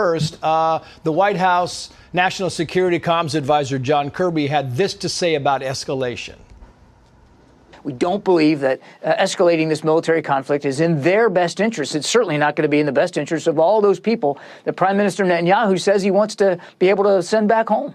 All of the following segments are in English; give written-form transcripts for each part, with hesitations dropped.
First, the White House National Security Comms Advisor John Kirby had this to say about escalation. We don't believe that escalating this military conflict is in their best interest. It's certainly not going to be in the best interest of all those people that Prime Minister Netanyahu says he wants to be able to send back home.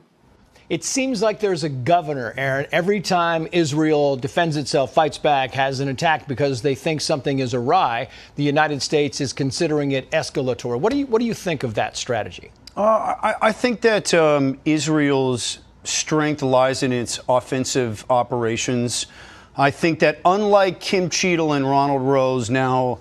It seems like there's a governor, Aaron. Every time Israel defends itself, fights back, has an attack because they think something is awry, the United States is considering it escalatory. What do you think of that strategy? I think that Israel's strength lies in its offensive operations. I think that unlike Kim Cheadle and Ronald Rose, now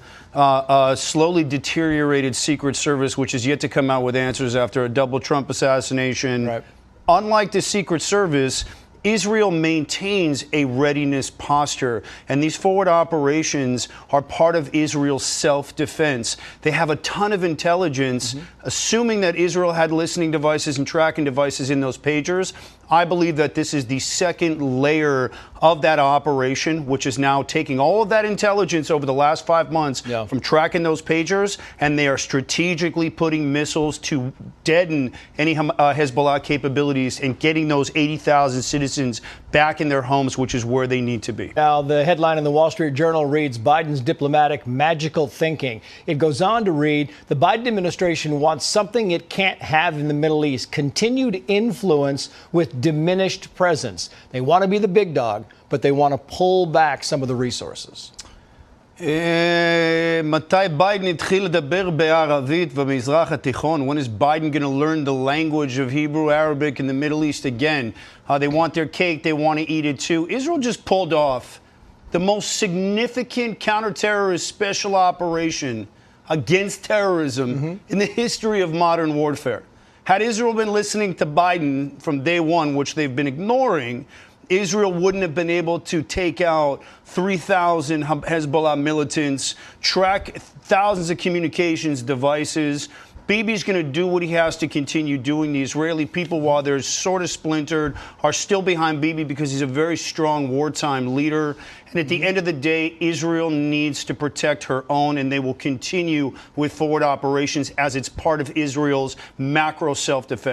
slowly deteriorated Secret Service, which is yet to come out with answers after a double Trump assassination, right. Unlike the Secret Service, Israel maintains a readiness posture, and these forward operations are part of Israel's self-defense. They have a ton of intelligence, assuming that Israel had listening devices and tracking devices in those pagers. I believe that this is the second layer of that operation, which is now taking all of that intelligence over the last 5 months from tracking those pagers, and they are strategically putting missiles to deaden any Hezbollah capabilities and getting those 80,000 citizens back in their homes, which is where they need to be. Now, the headline in the Wall Street Journal reads, Biden's diplomatic magical thinking. It goes on to read, the Biden administration wants something it can't have in the Middle East, continued influence with diminished presence. They want to be the big dog, but they want to pull back some of the resources. מתי ביידן התחיל לדבר בערבית במזרח התיכון? When is Biden going to learn the language of Hebrew, Arabic in the Middle East again? They want their cake, they want to eat it too. Israel just pulled off the most significant counterterrorist special operation against terrorism in the history of modern warfare. Had Israel been listening to Biden from day one, which they've been ignoring, Israel wouldn't have been able to take out 3,000 Hezbollah militants, track thousands of communications devices. Bibi's going to do what he has to continue doing. The Israeli people, while they're sort of splintered, are still behind Bibi because he's a very strong wartime leader. And at the end of the day, Israel needs to protect her own, and they will continue with forward operations as it's part of Israel's macro self-defense.